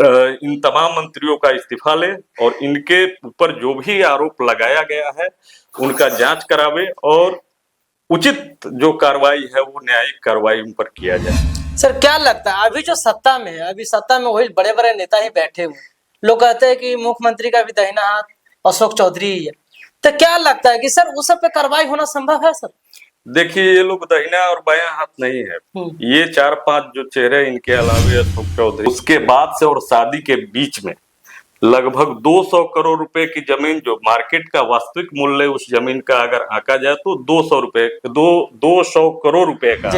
इन तमाम मंत्रियों का इस्तीफा ले और इनके ऊपर जो भी आरोप लगाया गया है उनका जांच करावे और उचित जो कार्रवाई है वो न्यायिक कार्रवाई उन पर किया जाए। सर क्या लगता है अभी जो सत्ता में है, अभी सत्ता में वही बड़े बड़े नेता ही बैठे हुए, लोग कहते हैं कि मुख्यमंत्री का भी दाहिना हाथ अशोक चौधरी ही है, तो क्या लगता है कि सर उस सब पे कार्रवाई होना संभव है? सर देखिए, ये लोग दाहिना और बायां हाथ नहीं है, ये 4-5 जो चेहरे इनके अलावा अशोक चौधरी, उसके बाद से और शादी के बीच में लगभग 200 करोड़ रुपए की जमीन, जो मार्केट का वास्तविक मूल्य उस जमीन का अगर आंका जाए तो 200 करोड़ रुपए का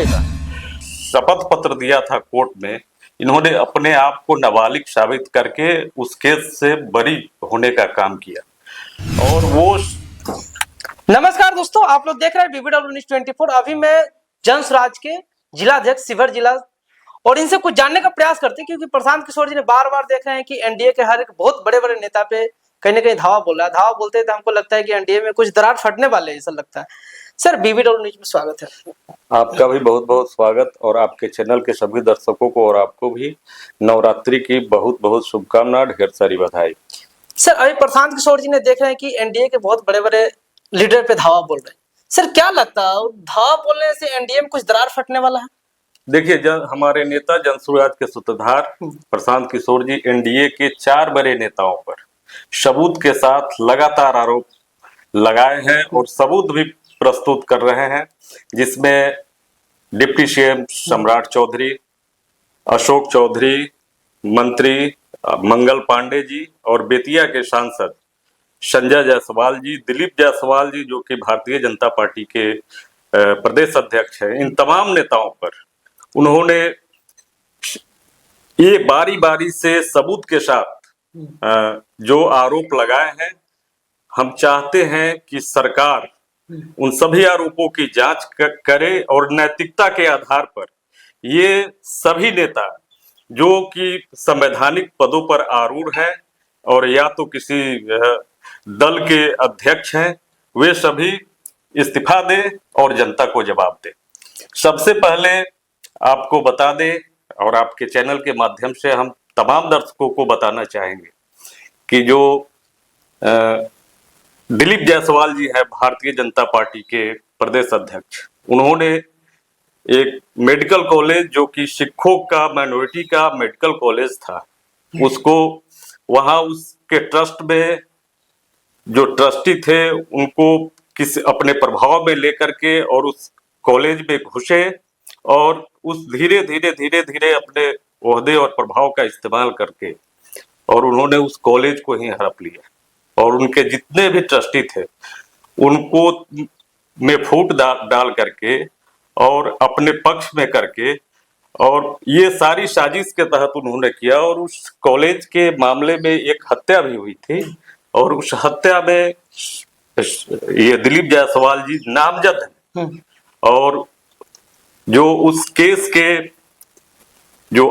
शपथ पत्र दिया था कोर्ट में। इन्होंने अपने आप को नाबालिग साबित करके उस केस से बरी होने का काम किया और वो। नमस्कार दोस्तों, आप लोग देख रहे हैं BBW न्यूज़ 24। अभी मैं जनसुराज के जिला अध्यक्ष शिवहर जिला और इनसे कुछ जानने का प्रयास करते हैं, क्योंकि प्रशांत किशोर जी ने बार बार देख रहे हैं कि एनडीए के हर एक बहुत बड़े बड़े नेता पे कहीं ना कहीं धावा बोल रहा है। धावा बोलते हैं तो हमको लगता है कि एनडीए में कुछ दरार फटने वाले, ऐसा लगता है। सर BBW न्यूज़ में स्वागत है। आपका भी बहुत बहुत स्वागत और आपके चैनल के सभी दर्शकों को और आपको भी नवरात्रि की बहुत बहुत शुभकामनाएं, ढेर सारी बधाई। सर अभी प्रशांत किशोर जी ने देख रहे हैं कि एनडीए के बहुत बड़े बड़े लीडर पे धावा बोल रहे हैं। सर क्या लगता है धावा बोलने से एनडीए में कुछ दरार फटने वाला है? देखिए, हमारे नेता जनसुराज के सूत्रधार प्रशांत किशोर जी एनडीए के 4 बड़े नेताओं पर सबूत के साथ लगातार आरोप लगाए हैं और सबूत भी प्रस्तुत कर रहे हैं, जिसमें डिप्टी सीएम सम्राट चौधरी, अशोक चौधरी, मंत्री मंगल पांडे जी और बेतिया के सांसद संजय जायसवाल जी, दिलीप जायसवाल जी जो कि भारतीय जनता पार्टी के प्रदेश अध्यक्ष हैं, इन तमाम नेताओं पर उन्होंने ये बारी बारी से सबूत के साथ जो आरोप लगाए हैं। हम चाहते हैं कि सरकार उन सभी आरोपों की जांच करे और नैतिकता के आधार पर ये सभी नेता जो कि संवैधानिक पदों पर आरूढ़ हैं और या तो किसी दल के अध्यक्ष हैं, वे सभी इस्तीफा दें और जनता को जवाब दें। सबसे पहले आपको बता दें और आपके चैनल के माध्यम से हम तमाम दर्शकों को बताना चाहेंगे कि जो दिलीप जायसवाल जी है, भारतीय जनता पार्टी के प्रदेश अध्यक्ष, उन्होंने एक मेडिकल कॉलेज जो कि सिखों का माइनॉरिटी का मेडिकल कॉलेज था, उसको वहां उसके ट्रस्ट में जो ट्रस्टी थे उनको किसी अपने प्रभाव में लेकर के और उस कॉलेज में घुसे और उस धीरे धीरे अपने ओहदे और प्रभाव का इस्तेमाल करके और उन्होंने उस कॉलेज को ही हड़प लिया और उनके जितने भी ट्रस्टी थे उनको में फूट डाल करके और अपने पक्ष में करके, और ये सारी साजिश के तहत उन्होंने किया। और उस कॉलेज के मामले में एक हत्या भी हुई थी और उस हत्या में ये दिलीप जायसवाल जी नामजद हैं और जो उस केस के जो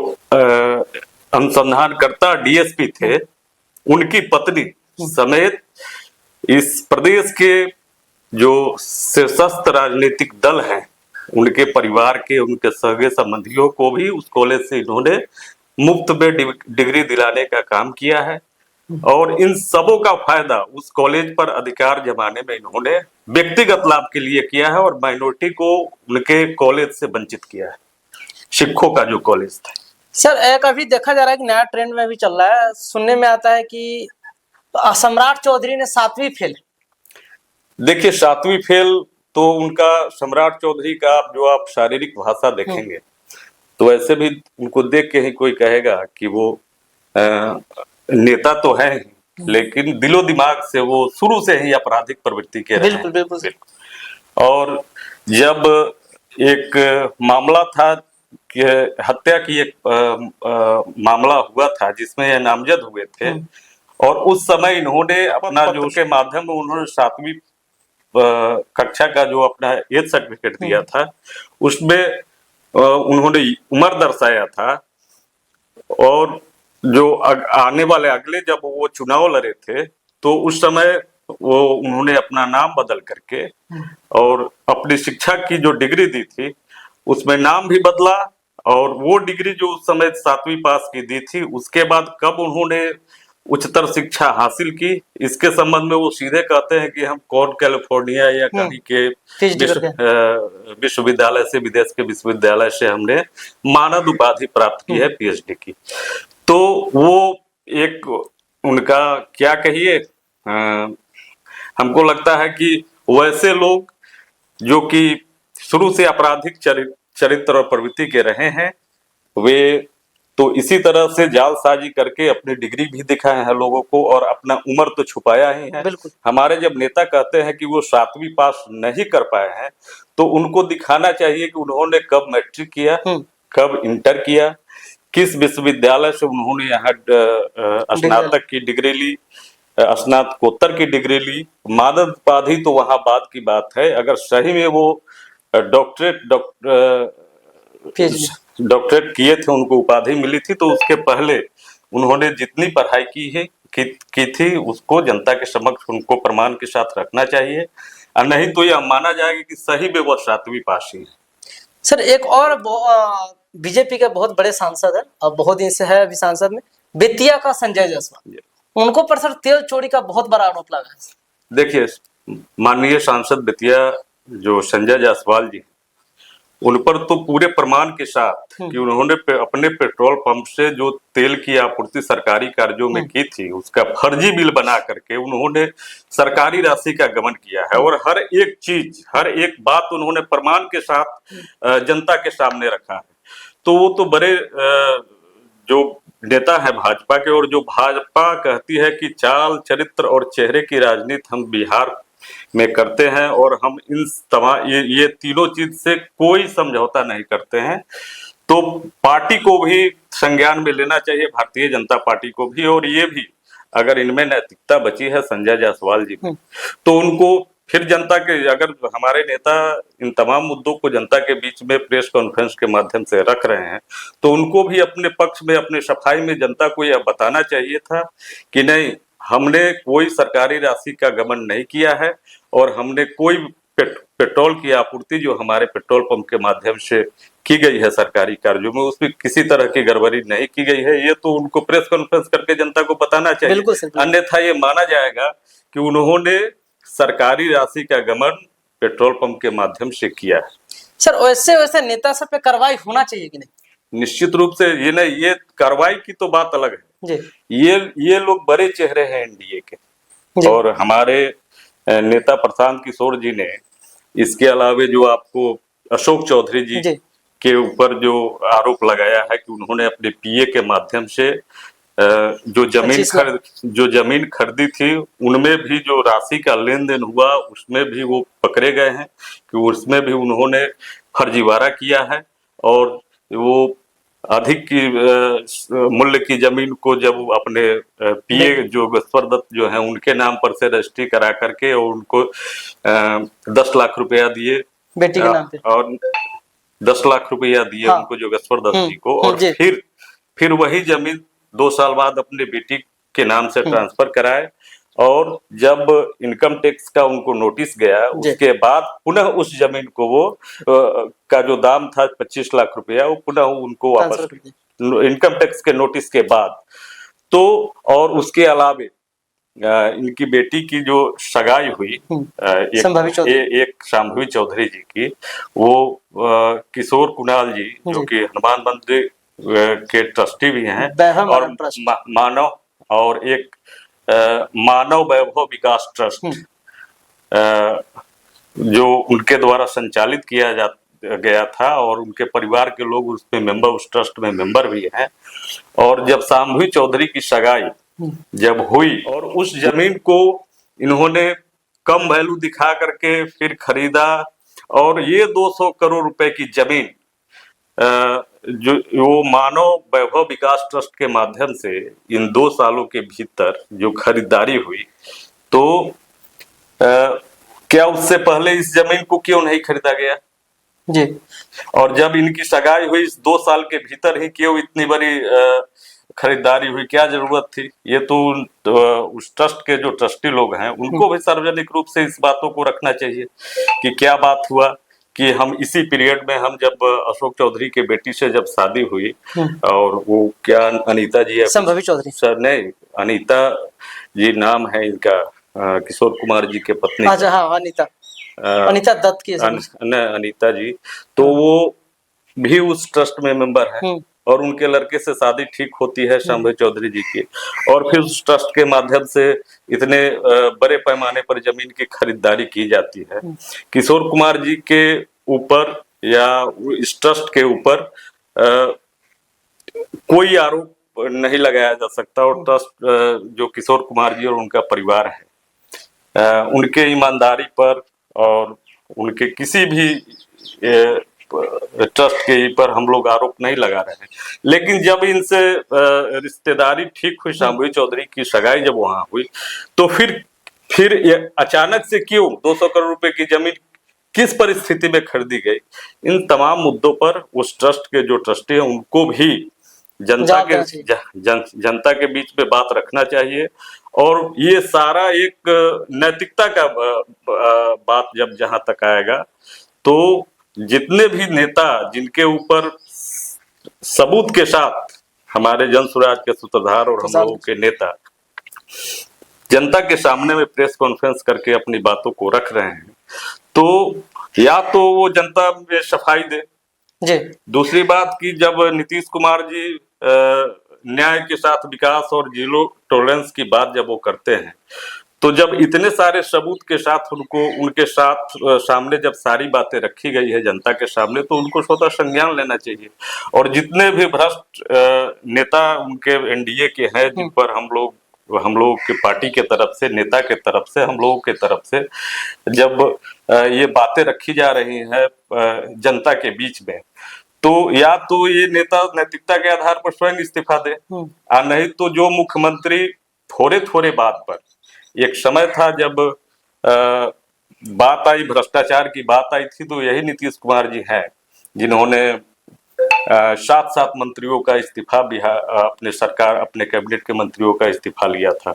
अनुसंधानकर्ता डीएसपी थे, उनकी पत्नी समेत इस प्रदेश के जो सशस्त्र राजनीतिक दल हैं, उनके परिवार के, उनके सगे संबंधियों को भी उस कॉलेज से इन्होंने मुफ्त में डिग्री दिलाने का काम किया है और इन सबों का फायदा उस कॉलेज पर अधिकार जमाने में इन्होंने व्यक्तिगत लाभ के लिए किया है और माइनॉरिटी को उनके कॉलेज से वंचित किया है, सिखों का जो कॉलेज था। सर एक अभी देखा जा रहा है कि नया ट्रेंड में भी चल रहा है, सुनने में आता है कि सम्राट चौधरी ने 7वीं फेल। देखिए, 7वीं फेल तो उनका, सम्राट चौधरी का जो आप शारीरिक भाषा देखेंगे तो ऐसे भी उनको देख के ही कोई कहेगा कि वो नेता तो है लेकिन दिलो दिमाग से वो शुरू से ही आपराधिक प्रवृत्ति के रहे हैं। बिल्कुल। और जब एक मामला था कि हत्या की एक मामला हुआ था जिसमें ये नामजद हुए थे और उस समय इन्होंने अपना जो के माध्यम में उन्होंने 7वीं कक्षा का जो अपना एज सर्टिफिकेट दिया था उसमें उन्होंने उम्र दर्शाया था और जो आने वाले अगले जब वो चुनाव लड़े थे तो उस समय वो उन्होंने अपना नाम बदल करके और अपनी शिक्षा की जो डिग्री दी थी उसमें नाम भी बदला और वो डिग्री जो उस समय 7वीं पास की दी थी, उसके बाद कब उन्होंने उच्चतर शिक्षा हासिल की, इसके संबंध में वो सीधे कहते हैं कि हम कौन कैलिफोर्निया या कहीं के PhD करके। विश्वविद्यालय से, विदेश के विश्वविद्यालय से हमने मानद उपाधि प्राप्त की है, पीएचडी की। तो वो एक उनका क्या कहिए, हमको लगता है कि वैसे लोग जो कि शुरू से आपराधिक चरित्र और प्रवृत्ति के रहे हैं, वे तो इसी तरह से जालसाजी करके अपनी डिग्री भी दिखाए हैं लोगों को, और अपना उम्र तो छुपाया ही है। बिल्कुल। हमारे जब नेता कहते हैं कि वो 7वीं पास नहीं कर पाए हैं, तो उनको दिखाना चाहिए कि उन्होंने कब मैट्रिक किया, कब इंटर किया, किस विश्वविद्यालय से उन्होंने यहाँ स्नातक की डिग्री ली, स्नातकोत्तर की डिग्री ली। मानद उपाधि तो वहां बाद की बात है। अगर सही में वो डॉक्टरेट किए थे, उनको उपाधि मिली थी, तो उसके पहले उन्होंने जितनी पढ़ाई की थी उसको जनता के समक्ष उनको प्रमाण के साथ रखना चाहिए, और नहीं तो यह माना जाएगा कि सही में वो 7वीं पास ही है। सर एक और बीजेपी के बहुत बड़े सांसद है, अब बहुत दिन से है अभी सांसद में, बेतिया का संजय जायसवाल, उनको पर सर तेल चोरी का बहुत बड़ा आरोप लगा है। देखिए, माननीय सांसद बेतिया जो संजय जायसवाल जी, उन पर तो पूरे प्रमाण के साथ कि उन्होंने अपने पेट्रोल पंप से जो तेल की आपूर्ति सरकारी कार्यों में की थी, उसका फर्जी बिल बना करके उन्होंने सरकारी राशि का गबन किया है, और हर एक चीज, हर एक बात उन्होंने प्रमाण के साथ जनता के सामने रखा है। तो वो तो बड़े जो नेता है भाजपा के, और जो भाजपा कहती है कि चाल, चरित्र और चेहरे की राजनीति हम बिहार में करते हैं, और हम इन ये तीनों चीज से कोई समझौता नहीं करते हैं, तो पार्टी को भी संज्ञान में लेना चाहिए, भारतीय जनता पार्टी को भी। और ये भी, अगर इनमें नैतिकता बची है संजय जायसवाल जी में, तो उनको फिर जनता के, अगर हमारे नेता इन तमाम मुद्दों को जनता के बीच में प्रेस कॉन्फ्रेंस के माध्यम से रख रहे हैं, तो उनको भी अपने पक्ष में, अपने सफाई में जनता को यह बताना चाहिए था कि नहीं, हमने कोई सरकारी राशि का गबन नहीं किया है, और हमने कोई पेट्रोल की आपूर्ति जो हमारे पेट्रोल पंप के माध्यम से की गई है सरकारी कार्यों में, उसमें किसी तरह की गड़बड़ी नहीं की गई है। ये तो उनको प्रेस कॉन्फ्रेंस करके जनता को बताना चाहिए, अन्यथा ये माना जाएगा कि उन्होंने सरकारी राशि का गबन पेट्रोल पंप के माध्यम से किया है। सर वैसे नेता सब पे कार्रवाई होना चाहिए कि नहीं? निश्चित रूप से ये नहीं, ये कार्रवाई की तो बात अलग है जी। ये लोग बड़े चेहरे हैं एनडीए के, और हमारे नेता प्रशांत किशोर जी ने इसके अलावे जो आपको अशोक चौधरी जी के ऊपर जो आरोप लगाया है कि उन्होंने अपने पीए के माध्यम से जो जमीन खरीदी थी, उनमें भी जो राशि का लेन देन हुआ, उसमें भी वो पकड़े गए हैं कि उसमें भी उन्होंने फर्जीवाड़ा किया है, और वो अधिक की मूल्य की जमीन को जब अपने पीए जो गस्वर दत्त जो है उनके नाम पर से रजिस्ट्री करा करके, और उनको 10 लाख रुपया दिए बेटी के नाम पे, और 10 लाख रुपया दिए उनको जो गस्वर दत्त जी को, और फिर वही जमीन 2 साल बाद अपने बेटी के नाम से ट्रांसफर कराए, और जब इनकम टैक्स का उनको नोटिस गया, उसके बाद पुनः उस जमीन को वो का जो दाम था 25 लाख रुपया, वो पुनः उनको वापस, इनकम टैक्स के नोटिस के बाद। तो और उसके अलावे इनकी बेटी की जो सगाई हुई एक शांभवी चौधरी जी की, वो किशोर कुणाल जी जो कि हनुमान मंदिर के ट्रस्टी भी हैं, और मानव, और एक मानव वैभव विकास ट्रस्ट जो उनके द्वारा संचालित किया गया था, और उनके परिवार के लोग उसमें मेंबर, उस ट्रस्ट में मेंबर भी हैं। और जब शांभवी चौधरी की सगाई जब हुई, और उस जमीन को इन्होंने कम वैल्यू दिखा करके फिर खरीदा, और ये 200 करोड़ रुपए की जमीन जो वो मानव वैभव विकास ट्रस्ट के माध्यम से इन 2 सालों के भीतर जो खरीदारी हुई, तो क्या उससे पहले इस जमीन को क्यों नहीं खरीदा गया जी? और जब इनकी सगाई हुई इस 2 साल के भीतर ही क्यों इतनी बड़ी खरीदारी हुई, क्या जरूरत थी? ये तो उस ट्रस्ट के जो ट्रस्टी लोग हैं उनको भी सार्वजनिक रूप से इस बातों को रखना चाहिए कि क्या बात हुआ, कि हम इसी पीरियड में हम जब अशोक चौधरी के बेटी से जब शादी हुई और वो क्या अनीता जी है संभवी चौधरी। सर नहीं, अनीता जी नाम है इनका, किशोर कुमार जी के पत्नी। अच्छा हाँ, अनीता, अनीता दत्त की अनीता जी, तो वो भी उस ट्रस्ट में मेंबर है और उनके लड़के से शादी ठीक होती है संभवी चौधरी जी की, और फिर उस ट्रस्ट के माध्यम से इतने बड़े पैमाने पर जमीन की खरीदारी की जाती है। किशोर कुमार जी के ऊपर या इस ट्रस्ट के ऊपर कोई आरोप नहीं लगाया जा सकता, और ट्रस्ट जो किशोर कुमार जी और उनका परिवार है उनके ईमानदारी पर और उनके किसी भी ट्रस्ट के पर हम लोग आरोप नहीं लगा रहे हैं। लेकिन जब इनसे रिश्तेदारी ठीक हुई, शांभवी चौधरी की सगाई जब वहां हुई, तो फिर ये अचानक से क्यों 200 करोड़ रुपए की जमीन किस परिस्थिति में खरीदी गई, इन तमाम मुद्दों पर उस ट्रस्ट के जो ट्रस्टी हैं उनको भी जनता के बीच में बात रखना चाहिए। और ये सारा एक नैतिकता का बात जब जहां तक आएगा, तो जितने भी नेता जिनके ऊपर सबूत के साथ हमारे जन स्वराज के सूत्रधार और हम लोगों के नेता जनता के सामने में प्रेस कॉन्फ्रेंस करके अपनी बातों को रख रहे हैं, तो या तो वो जनता में सफाई दे जी। दूसरी बात कि जब नीतीश कुमार जी न्याय के साथ विकास और जीरो टॉलरेंस की बात जब वो करते हैं, तो जब इतने सारे सबूत के साथ उनके साथ सामने जब सारी बातें रखी गई है जनता के सामने, तो उनको स्वतः संज्ञान लेना चाहिए। और जितने भी भ्रष्ट नेता उनके एनडीए के हैं, जिन पर हम लोग के पार्टी के तरफ से, नेता के तरफ से, हम लोगों के तरफ से जब ये बातें रखी जा रही हैं जनता के बीच में, तो या तो ये नेता नैतिकता के आधार पर स्वयं इस्तीफा दे, और नहीं तो जो मुख्यमंत्री थोड़े बात पर, एक समय था जब बात आई, भ्रष्टाचार की बात आई थी, तो यही नीतीश कुमार जी हैं जिन्होंने 7 मंत्रियों का इस्तीफा अपने कैबिनेट के मंत्रियों का इस्तीफा लिया था।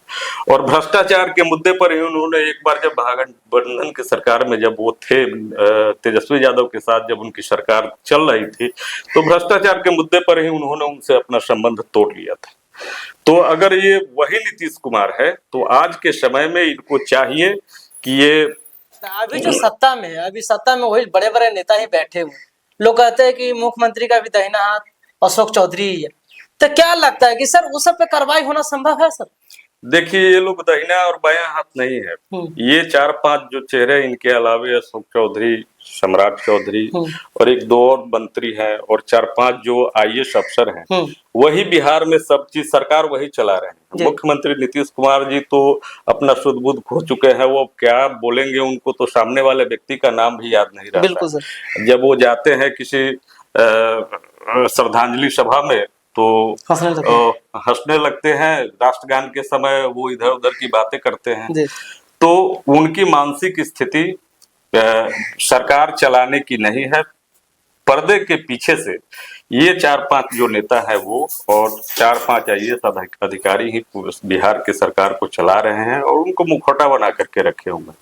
और भ्रष्टाचार के मुद्दे पर ही उन्होंने एक बार जब महागठबंधन की सरकार में जब वो थे, तेजस्वी यादव के साथ जब उनकी सरकार चल रही थी, तो भ्रष्टाचार के मुद्दे पर ही उन्होंने उनसे अपना संबंध तोड़ लिया था। तो अगर ये वही नीतीश कुमार है, तो आज के समय में इनको चाहिए कि ये अभी जो सत्ता में है, अभी सत्ता में वही बड़े बड़े नेता ही बैठे हुए, लोग कहते हैं कि मुख्यमंत्री का भी दाहिना हाथ अशोक चौधरी ही है, तो क्या लगता है कि सर उस सब पे कार्रवाई होना संभव है? सर देखिए, ये लोग दाहिना और बायां हाथ नहीं है, ये 4-5 जो चेहरे इनके अलावे अशोक चौधरी, सम्राट चौधरी और 1-2 और मंत्री हैं और 4-5 जो आईएएस अफसर हैं, वही बिहार में सब चीज सरकार वही चला रहे हैं। मुख्यमंत्री नीतीश कुमार जी तो अपना शुद्ध बुद्ध खो चुके हैं, वो क्या बोलेंगे उनको तो सामने वाले व्यक्ति का नाम भी याद नहीं रहता। जब वो जाते हैं किसी श्रद्धांजलि सभा में, तो हंसने लगते हैं, राष्ट्रगान के समय वो इधर उधर की बातें करते हैं। तो उनकी मानसिक स्थिति सरकार चलाने की नहीं है, पर्दे के पीछे से ये 4-5 जो नेता है वो और 4-5 आईएएस अधिकारी ही बिहार के सरकार को चला रहे हैं और उनको मुखौटा बना करके रखे हुए हैं।